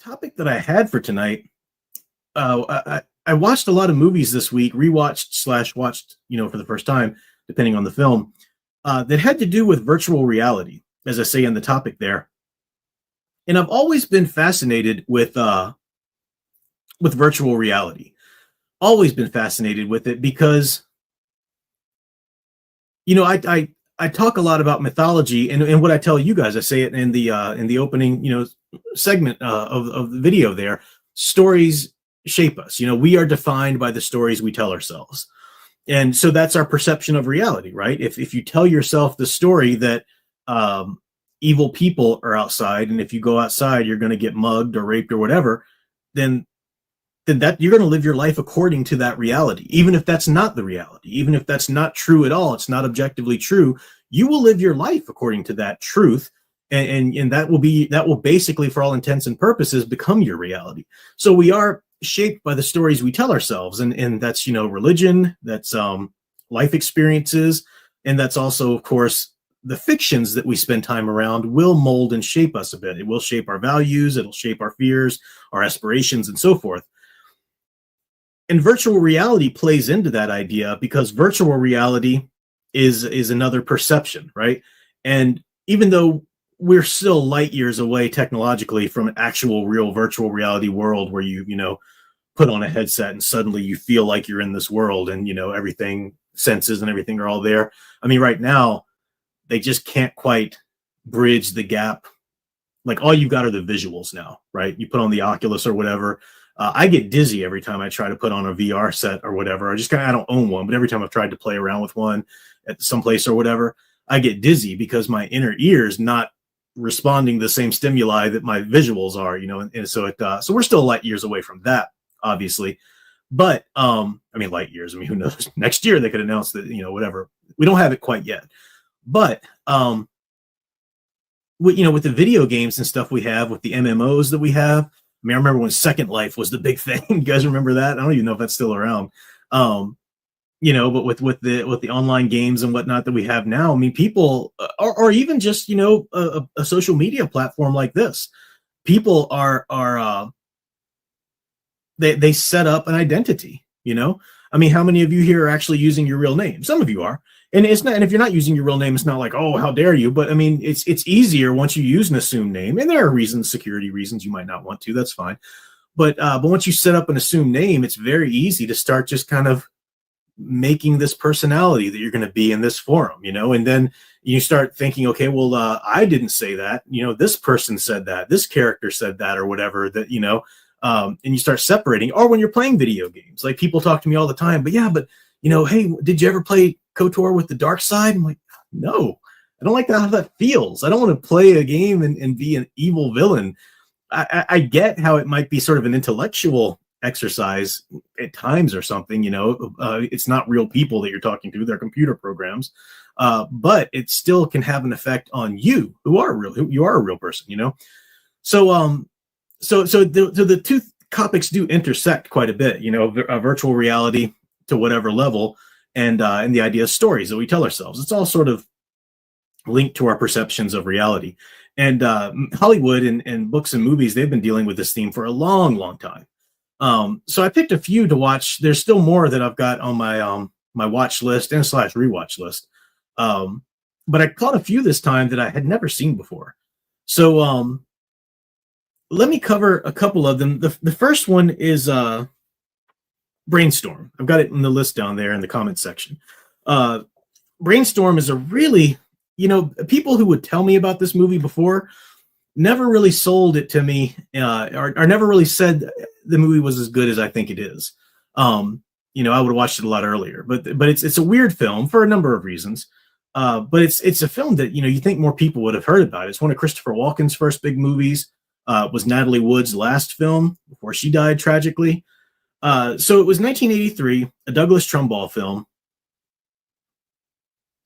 Topic that I had for tonight. I watched a lot of movies this week, rewatched slash watched, for the first time, depending on the film, that had to do with virtual reality, as I say in the topic there. And I've always been fascinated with virtual reality. Always been fascinated with it because, I talk a lot about mythology, and what I tell you guys, I say it in the opening, segment of the video there. Stories shape us. We are defined by the stories we tell ourselves. And so that's our perception of reality, right? If you tell yourself the story that evil people are outside, and if you go outside, you're going to get mugged or raped or whatever, then that you're going to live your life according to that reality. Even if that's not the reality, even if that's not true at all, it's not objectively true, you will live your life according to that truth. And that will basically, for all intents and purposes, become your reality. So we are shaped by the stories we tell ourselves, and that's religion, that's life experiences, and that's also, of course, the fictions that we spend time around will mold and shape us a bit. It will shape our values, it'll shape our fears, our aspirations, and so forth. And virtual reality plays into that idea because virtual reality is another perception, right? And even though we're still light years away technologically from an actual real virtual reality world where you put on a headset and suddenly you feel like you're in this world, and everything, senses and everything are all there. I mean, right now they just can't quite bridge the gap. Like, all you've got are the visuals now, right? You put on the Oculus or whatever. I get dizzy every time I try to put on a VR set or whatever. I don't own one, but every time I've tried to play around with one at some place or whatever, I get dizzy because my inner ear is not responding to the same stimuli that my visuals are, and so we're still light years away from that, obviously. But I mean, light years. I mean, who knows? Next year they could announce that, whatever. We don't have it quite yet, but with the video games and stuff we have, with the MMOs that we have. I mean, I remember when Second Life was the big thing. You guys remember that? I don't even know if that's still around. But with the online games and whatnot that we have now, I mean, people or even just a social media platform like this, people are they set up an identity. I mean, how many of you here are actually using your real name? Some of you are. And it's not, and if you're not using your real name, it's not like, oh, how dare you? But I mean, it's easier once you use an assumed name, and there are reasons, security reasons, you might not want to. That's fine. But once you set up an assumed name, it's very easy to start just kind of making this personality that you're going to be in this forum, and then you start thinking, okay, well, I didn't say that. This person said that. This character said that, or whatever. That and you start separating. Or when you're playing video games, like people talk to me all the time. But hey, did you ever play KOTOR with the dark side? I'm like, no, I don't like how that feels. I don't want to play a game and be an evil villain. I get how it might be sort of an intellectual exercise at times or something. It's not real people that you're talking to; they're computer programs. But it still can have an effect on you, who are a real person. So the two topics do intersect quite a bit. Virtual reality to whatever level. And the idea of stories that we tell ourselves. It's all sort of linked to our perceptions of reality. And Hollywood and books and movies, they've been dealing with this theme for a long, long time. So I picked a few to watch. There's still more that I've got on my watch list and / rewatch list. But I caught a few this time that I had never seen before. So let me cover a couple of them. The first one is Brainstorm. I've got it in the list down there in the comments section. Brainstorm is a really, people who would tell me about this movie before never really sold it to me, or never really said the movie was as good as I think it is. I would have watched it a lot earlier, but it's a weird film for a number of reasons. But it's a film that, you think more people would have heard about. It's one of Christopher Walken's first big movies. Was Natalie Wood's last film before she died tragically. So it was 1983, a Douglas Trumbull film.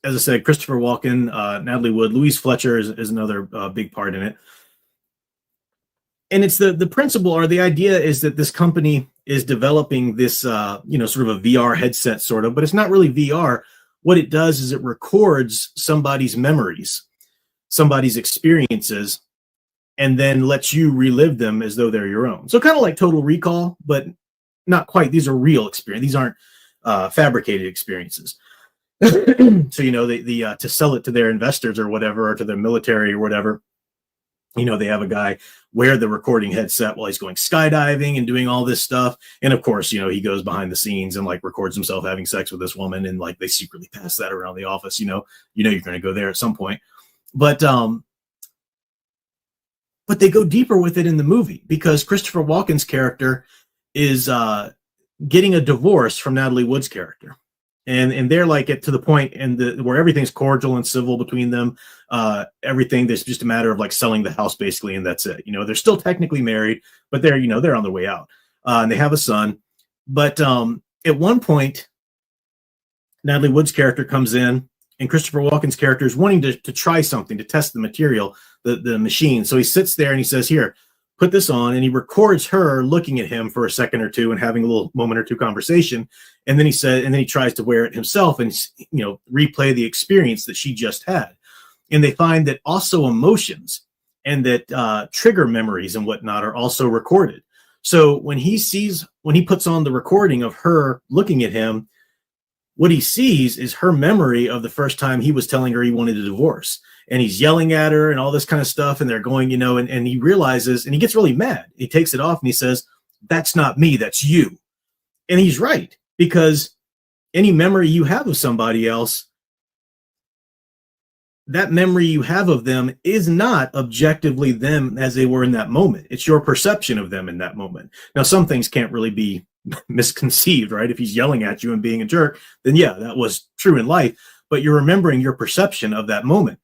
As I said, Christopher Walken, Natalie Wood, Louise Fletcher is another big part in it. And it's the principle, or the idea is that this company is developing this, sort of a VR headset, sort of, but it's not really VR. What it does is it records somebody's memories, somebody's experiences, and then lets you relive them as though they're your own. So kind of like Total Recall, but not quite. These are real experience. These aren't fabricated experiences. So, you know, to sell it to their investors or whatever, or to their military or whatever, you know, they have a guy wear the recording headset while he's going skydiving and doing all this stuff. And of course, you know, he goes behind the scenes and like records himself having sex with this woman, and like they secretly pass that around the office. You know you're going to go there at some point. But they go deeper with it in the movie, because Christopher Walken's character is getting a divorce from Natalie Wood's character. And they're like to the point where everything's cordial and civil between them. Everything, there's just a matter of like selling the house basically, and that's it. You know, they're still technically married, but they're on their way out. And they have a son. But at one point, Natalie Wood's character comes in, and Christopher Walken's character is wanting to try something, to test the material, the machine. So he sits there and he says, "Here, put this on," and he records her looking at him for a second or two and having a little moment or two conversation. And then he tries to wear it himself and, you know, replay the experience that she just had. And they find that also emotions and that trigger memories and whatnot are also recorded. So when he puts on the recording of her looking at him, what he sees is her memory of the first time he was telling her he wanted a divorce. And he's yelling at her and all this kind of stuff. And they're going, you know, and he realizes, and he gets really mad. He takes it off and he says, "That's not me, that's you." And he's right, because any memory you have of somebody else, that memory you have of them is not objectively them as they were in that moment. It's your perception of them in that moment. Now, some things can't really be misconceived, right? If he's yelling at you and being a jerk, then yeah, that was true in life, but you're remembering your perception of that moment.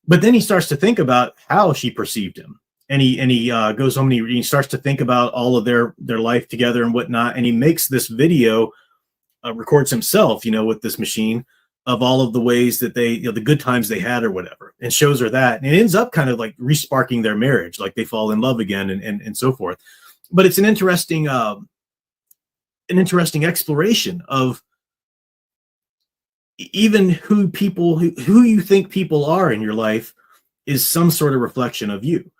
But then he starts to think about how she perceived him, and he goes home and he starts to think about all of their life together and whatnot, and he makes this video, records himself, you know, with this machine, of all of the ways that they, you know, the good times they had or whatever, and shows her that, and it ends up kind of like resparking their marriage, like they fall in love again and so forth. But it's an interesting exploration of even who you think people are in your life is some sort of reflection of you.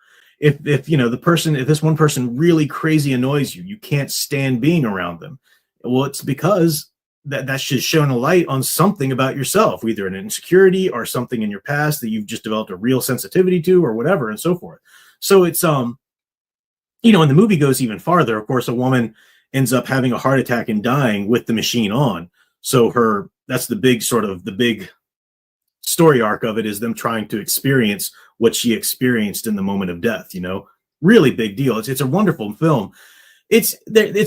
If you know if this one person really crazy annoys you, you can't stand being around them. Well, it's because that's just shone a light on something about yourself, either an insecurity or something in your past that you've just developed a real sensitivity to, or whatever, and so forth. So it's you know, and the movie goes even farther. Of course, a woman ends up having a heart attack and dying with the machine on. So that's the big story arc of it, is them trying to experience what she experienced in the moment of death. You know, really big deal. It's a wonderful film. It's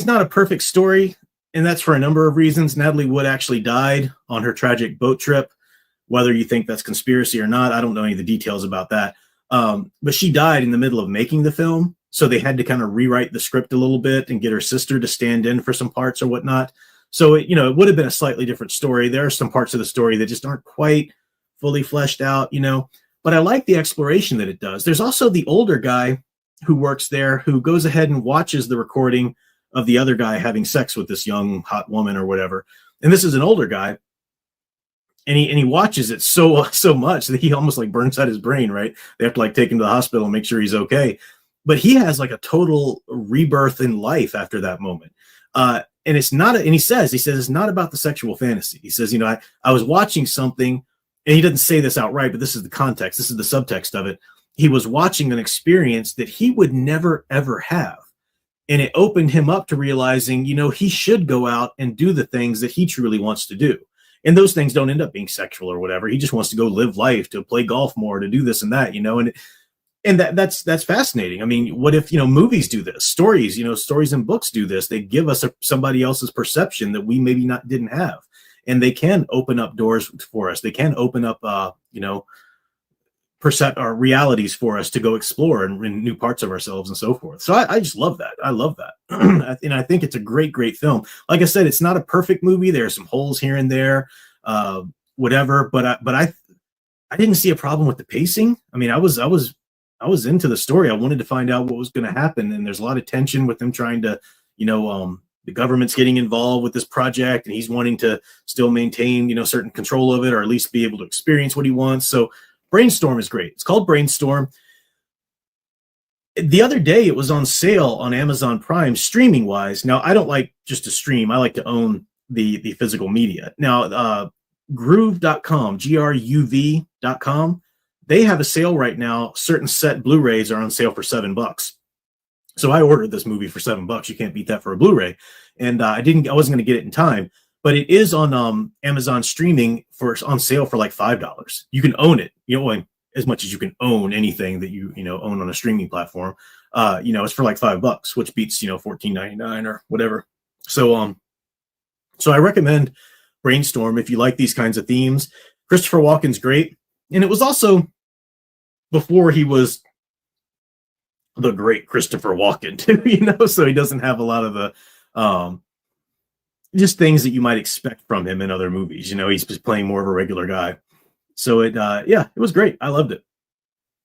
not a perfect story, and that's for a number of reasons. Natalie Wood actually died on her tragic boat trip. Whether you think that's conspiracy or not, I don't know any of the details about that. But she died in the middle of making the film, so they had to kind of rewrite the script a little bit and get her sister to stand in for some parts or whatnot. So it would have been a slightly different story. There are some parts of the story that just aren't quite fully fleshed out, you know, but I like the exploration that it does. There's also the older guy who works there, who goes ahead and watches the recording of the other guy having sex with this young hot woman or whatever. And this is an older guy, and he watches it so much that he almost like burns out his brain, right? They have to like take him to the hospital and make sure he's okay. But he has like a total rebirth in life after that moment. And it's not, and he says it's not about the sexual fantasy. He says, you know, I was watching something, and he doesn't say this outright, but this is the context. This is the subtext of it. He was watching an experience that he would never, ever have. And it opened him up to realizing, you know, he should go out and do the things that he truly wants to do. And those things don't end up being sexual or whatever. He just wants to go live life, to play golf more, to do this and that, you know, and that's fascinating. I mean, what if, you know, movies do this, stories and books do this? They give us somebody else's perception that we maybe didn't have, and they can open up doors for us. They can open up, you know, realities for us to go explore in new parts of ourselves and so forth. So I just love that. I love that. And I think it's a great, great film. Like I said, it's not a perfect movie. There are some holes here and there, whatever, but I didn't see a problem with the pacing. I mean, I was into the story. I wanted to find out what was going to happen. And there's a lot of tension with them trying to, you know, the government's getting involved with this project, and he's wanting to still maintain, you know, certain control of it, or at least be able to experience what he wants. So Brainstorm is great. It's called Brainstorm. The other day it was on sale on Amazon Prime streaming wise. Now I don't like just to stream. I like to own the physical media. Now groove.com, GRUV.com, they have a sale right now. Certain set Blu-rays are on sale for $7. So I ordered this movie for $7. You can't beat that for a Blu-ray. And I wasn't going to get it in time, but it is on Amazon streaming on sale for like $5. You can own it, as much as you can own anything that you own on a streaming platform. It's for like $5, which beats $14.99 or whatever. So I recommend Brainstorm if you like these kinds of themes. Christopher Walken's great, and it was also before he was the great Christopher Walken too, so he doesn't have a lot of the just things that you might expect from him in other movies. He's just playing more of a regular guy. So it was great. I loved it.